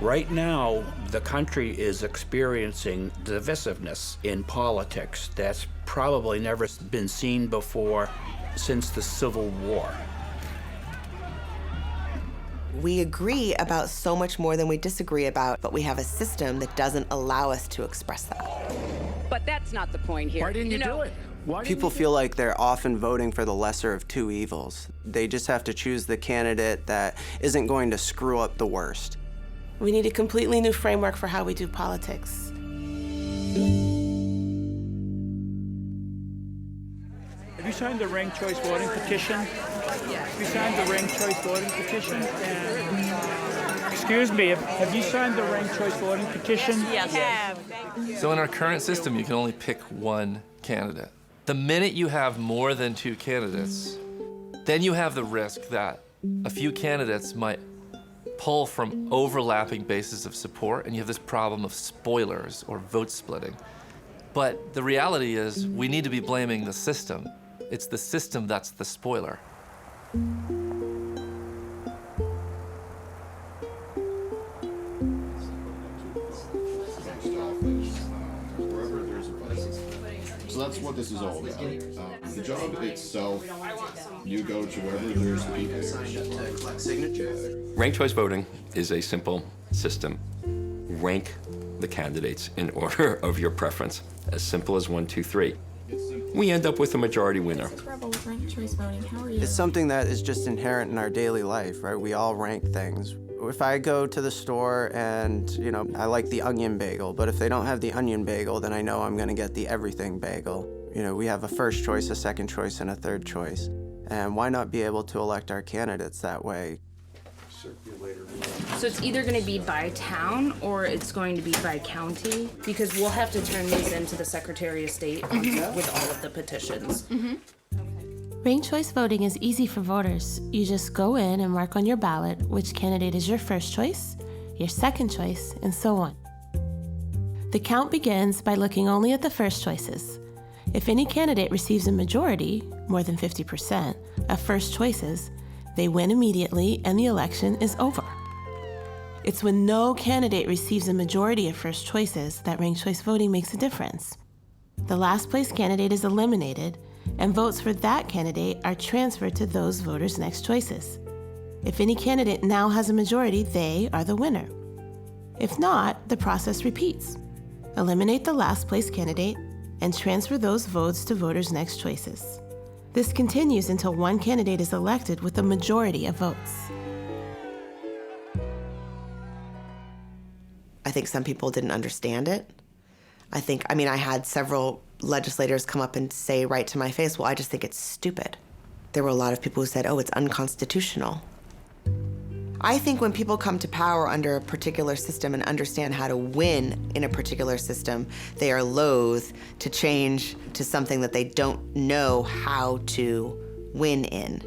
Right now, the country is experiencing divisiveness in politics that's probably never been seen before since the Civil War. We agree about so much more than we disagree about, but we have a system that doesn't allow us to express that. But that's not the point here. Why didn't you do it? People feel like they're often voting for the lesser of two evils. They just have to choose the candidate that isn't going to screw up the worst. We need a completely new framework for how we do politics. Have you signed the ranked choice voting petition? Have you signed the ranked choice voting petition? Excuse me, have you signed the ranked choice voting petition? Yes. Have. So in our current system, you can only pick one candidate. The minute you have more than two candidates, then you have the risk that a few candidates might pull from overlapping bases of support, and you have this problem of spoilers or vote splitting. But the reality is we need to be blaming the system. It's the system that's the spoiler. So that's what this is all about. The job itself, you go to wherever there's people. Ranked choice voting is a simple system. Rank the candidates in order of your preference. As simple as 1, 2, 3. We end up with a majority winner. It's something that is just inherent in our daily life, right? We all rank things. If I go to the store and, I like the onion bagel, but if they don't have the onion bagel, then I know I'm gonna get the everything bagel. We have a first choice, a second choice, and a third choice. And why not be able to elect our candidates that way? So it's either going to be by town or it's going to be by county, because we'll have to turn these into the Secretary of State with all of the petitions. Ranked choice voting is easy for voters. You just go in and mark on your ballot which candidate is your first choice, your second choice, and so on. The count begins by looking only at the first choices. If any candidate receives a majority, more than 50%, of first choices, they win immediately and the election is over. It's when no candidate receives a majority of first choices that ranked choice voting makes a difference. The last place candidate is eliminated, and votes for that candidate are transferred to those voters' next choices. If any candidate now has a majority, they are the winner. If not, the process repeats. Eliminate the last place candidate and transfer those votes to voters' next choices. This continues until one candidate is elected with a majority of votes. I think some people didn't understand it. I had several legislators come up and say right to my face, well, I just think it's stupid. There were a lot of people who said, oh, it's unconstitutional. I think when people come to power under a particular system and understand how to win in a particular system, they are loath to change to something that they don't know how to win in.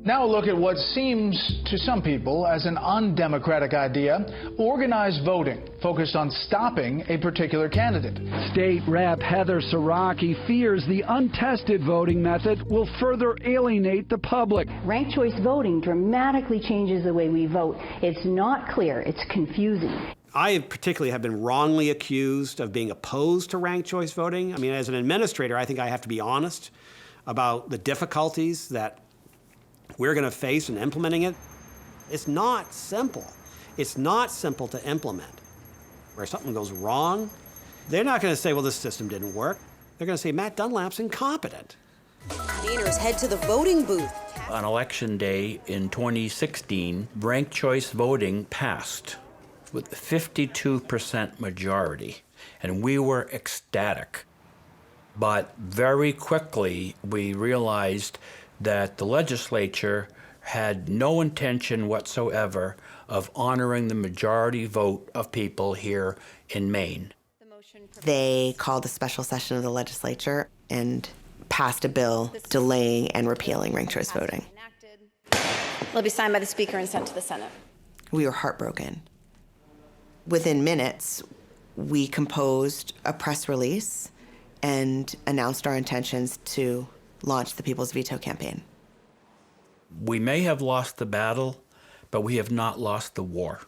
Now look at what seems to some people as an undemocratic idea, organized voting, focused on stopping a particular candidate. State Rep. Heather Saraki fears the untested voting method will further alienate the public. Ranked choice voting dramatically changes the way we vote. It's not clear, it's confusing. I particularly have been wrongly accused of being opposed to ranked choice voting. As an administrator, I think I have to be honest about the difficulties that we're going to face in implementing it. It's not simple. It's not simple to implement. Where something goes wrong, they're not going to say, well, this system didn't work. They're going to say, Matt Dunlap's incompetent. Canadians head to the voting booth. On Election Day in 2016, ranked choice voting passed with a 52% majority, and we were ecstatic. But very quickly, we realized that the legislature had no intention whatsoever of honoring the majority vote of people here in Maine. They called a special session of the legislature and passed a bill delaying and repealing ranked choice voting. Will be signed by the Speaker and sent to the Senate. We were heartbroken. Within minutes, we composed a press release and announced our intentions to launch the People's Veto campaign. We may have lost the battle, but we have not lost the war.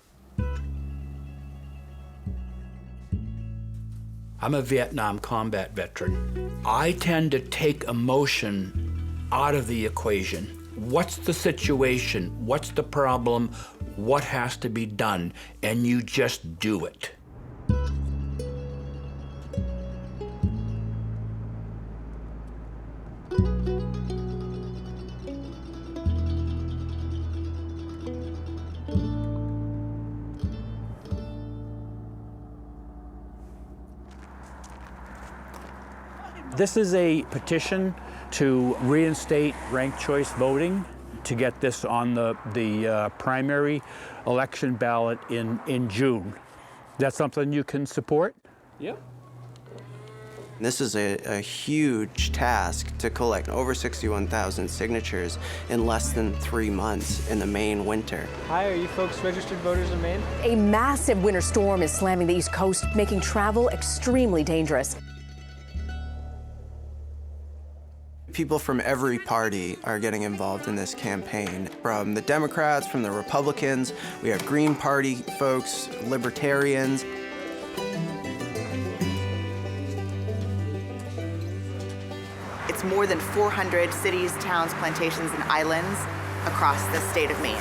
I'm a Vietnam combat veteran. I tend to take emotion out of the equation. What's the situation? What's the problem? What has to be done? And you just do it. This is a petition to reinstate ranked choice voting, to get this on the primary election ballot in June. That's something you can support? Yep. This is a huge task to collect over 61,000 signatures in less than 3 months in the Maine winter. Hi, are you folks registered voters in Maine? A massive winter storm is slamming the East Coast, making travel extremely dangerous. People from every party are getting involved in this campaign. From the Democrats, from the Republicans, we have Green Party folks, Libertarians. It's more than 400 cities, towns, plantations, and islands across the state of Maine.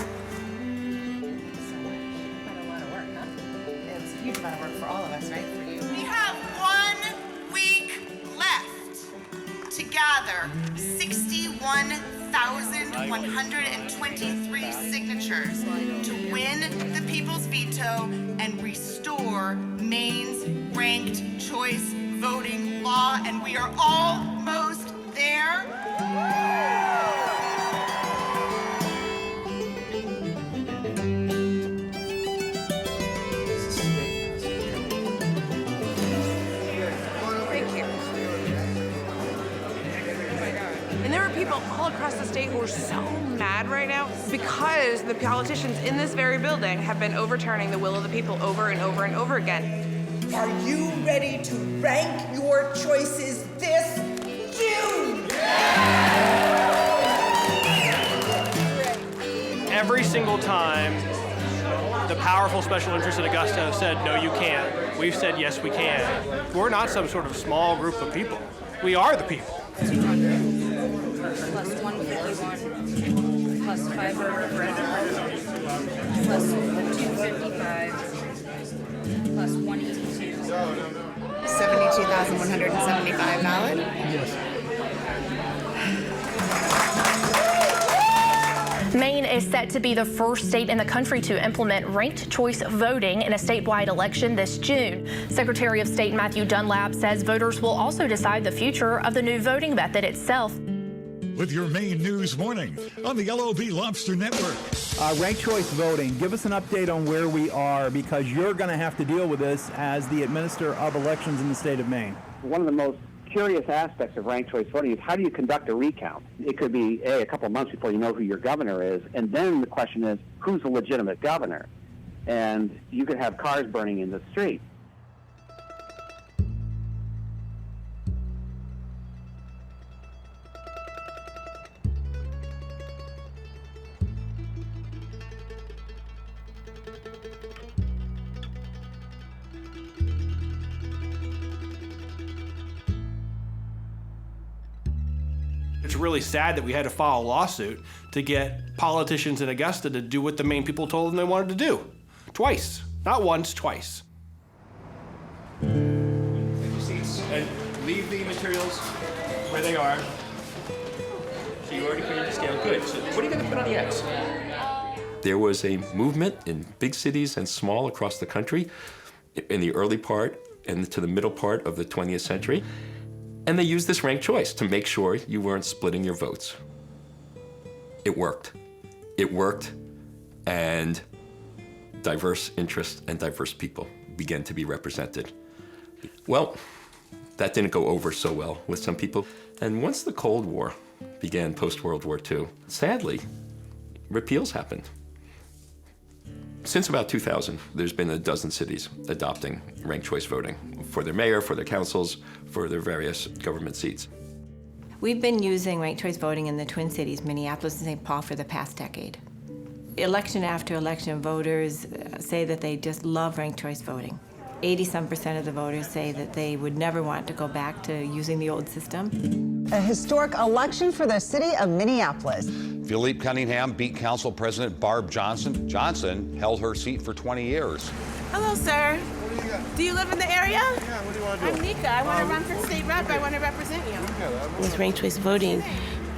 It's a huge amount of work for all of us, right? For you. We have 1 week left to gather 61,123 signatures to win the people's veto and restore Maine's ranked choice voting law, and we are almost there. And there are people all across the state who are so mad right now because the politicians in this very building have been overturning the will of the people over and over and over again. Are you ready to rank your choices this June? Every single time the powerful special interests in Augusta have said, no, you can't, we've said, yes, we can. We're not some sort of small group of people. We are the people. Plus 151, plus 500, plus 255, plus 182. 72,175 valid? Yes. Maine is set to be the first state in the country to implement ranked choice voting in a statewide election this June. Secretary of State Matthew Dunlap says voters will also decide the future of the new voting method itself. With your Maine News Morning on the LOB Lobster Network. Ranked choice voting, give us an update on where we are, because you're going to have to deal with this as the administrator of elections in the state of Maine. One of the most curious aspects of ranked choice voting is how do you conduct a recount? It could be a couple of months before you know who your governor is, and then the question is, who's the legitimate governor? And you could have cars burning in the street. It's really sad that we had to file a lawsuit to get politicians in Augusta to do what the Maine people told them they wanted to do. Twice. Not once, twice. Take your seats and leave the materials where they are. So you already put in the scale. Good. So what are you going to put on the X? There was a movement in big cities and small across the country in the early part and to the middle part of the 20th century. And they used this ranked choice to make sure you weren't splitting your votes. It worked. It worked, and diverse interests and diverse people began to be represented. Well, that didn't go over so well with some people. And once the Cold War began post-World War II, sadly, repeals happened. Since about 2000, there's been a dozen cities adopting ranked choice voting for their mayor, for their councils, for their various government seats. We've been using ranked choice voting in the Twin Cities, Minneapolis and St. Paul, for the past decade. Election after election, voters say that they just love ranked choice voting. 80-some% of the voters say that they would never want to go back to using the old system. A historic election for the city of Minneapolis. Philippe Cunningham beat Council President Barb Johnson. Johnson held her seat for 20 years. Hello, sir. What do you got? Do you live in the area? Yeah, what do you want to do? I'm Nika. I want to run for state rep. I want to represent you. With ranked choice voting,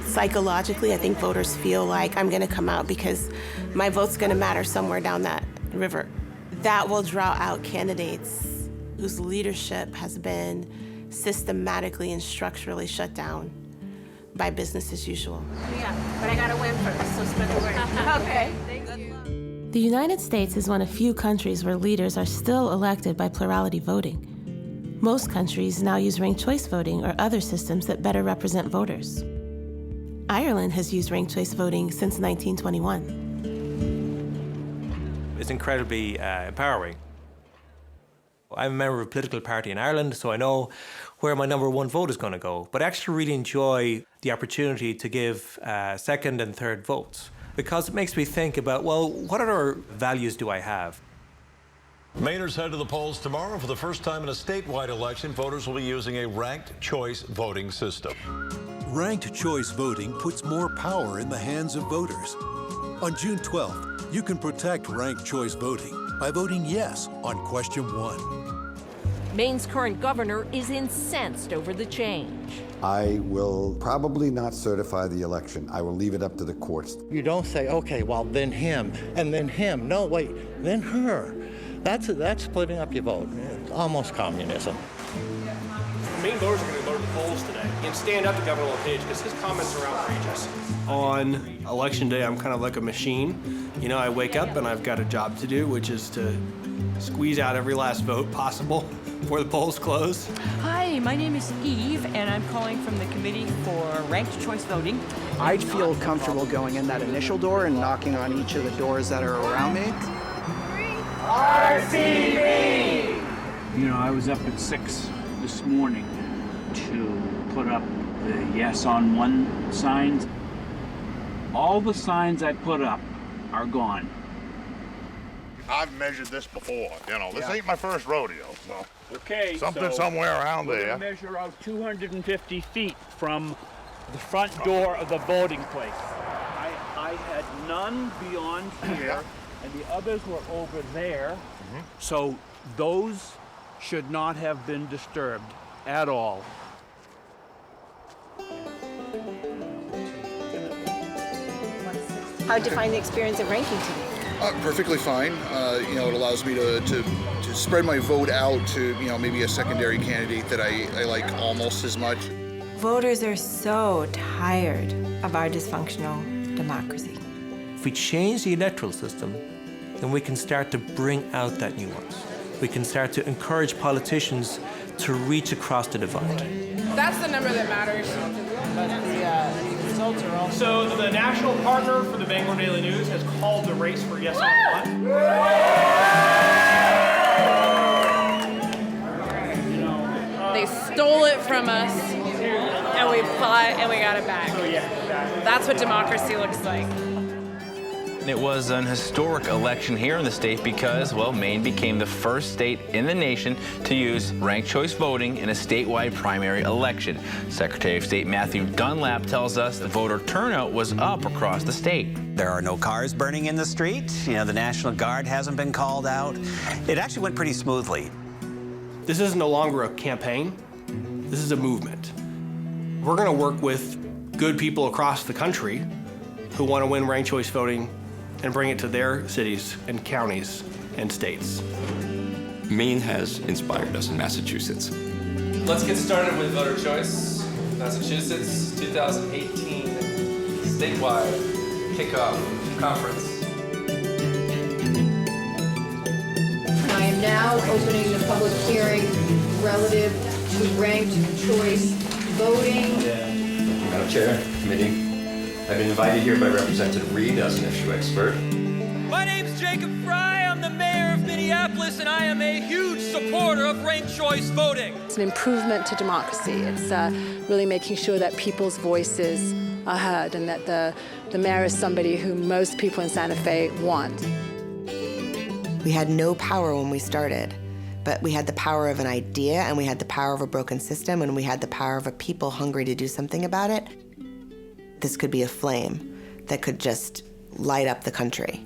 psychologically, I think voters feel like I'm going to come out because my vote's going to matter somewhere down that river. That will draw out candidates whose leadership has been systematically and structurally shut down by business as usual. Yeah, but I got to win first, so spread the word. Okay. The United States is one of few countries where leaders are still elected by plurality voting. Most countries now use ranked choice voting or other systems that better represent voters. Ireland has used ranked choice voting since 1921. It's incredibly empowering. I'm a member of a political party in Ireland, so I know where my number one vote is going to go. But I actually really enjoy the opportunity to give second and third votes, because it makes me think about, well, what other values do I have? Mainers head to the polls tomorrow. For the first time in a statewide election, voters will be using a ranked choice voting system. Ranked choice voting puts more power in the hands of voters. On June 12th, you can protect ranked choice voting by voting yes on question 1. Maine's current governor is incensed over the change. I will probably not certify the election. I will leave it up to the courts. You don't say, okay, well, then him, and then him. No, wait, then her. That's splitting up your vote. It's almost communism. Maine voters are going to go to the polls today and stand up to Governor LePage because his comments are outrageous. On election day, I'm kind of like a machine. You know, I wake up and I've got a job to do, which is to squeeze out every last vote possible before the polls close. Hi, my name is Eve, and I'm calling from the Committee for Ranked Choice Voting. I'd feel comfortable going in that initial door and knocking on each of the doors that are around me. RCV! You know, I was up at 6 this morning to put up the yes on one signs. All the signs I put up are gone. I've measured this before, you know. This ain't my first rodeo, so. Okay, something somewhere around we're there. gonna measure out 250 feet from the front door of the voting place. I had none beyond here, and the others were over there. So those should not have been disturbed at all. How'd you find the experience of ranking today? Perfectly fine. You know, it allows me to spread my vote out to, you know, maybe a secondary candidate that I like almost as much. Voters are so tired of our dysfunctional democracy. If we change the electoral system, then we can start to bring out that nuance. We can start to encourage politicians to reach across the divide. That's the number that matters. But the results are all... So the national partner for the Bangor Daily News has called the race for yes on one. They stole it from us, and we fought, and we got it back. So yeah, that's what democracy looks like. It was an historic election here in the state because, well, Maine became the first state in the nation to use ranked choice voting in a statewide primary election. Secretary of State Matthew Dunlap tells us the voter turnout was up across the state. There are no cars burning in the street. You know, the National Guard hasn't been called out. It actually went pretty smoothly. This is no longer a campaign. This is a movement. We're going to work with good people across the country who want to win ranked choice voting and bring it to their cities and counties and states. Maine has inspired us in Massachusetts. Let's get started with voter choice. Massachusetts 2018 statewide kickoff conference. I am now opening the public hearing relative to ranked choice voting. Madam Chair, committee. I've been invited here by Representative Reed as an issue expert. My name's Jacob Fry. I'm the mayor of Minneapolis, and I am a huge supporter of ranked choice voting. It's an improvement to democracy. It's really making sure that people's voices are heard and that the mayor is somebody who most people in Santa Fe want. We had no power when we started, but we had the power of an idea, and we had the power of a broken system, and we had the power of a people hungry to do something about it. This could be a flame that could just light up the country.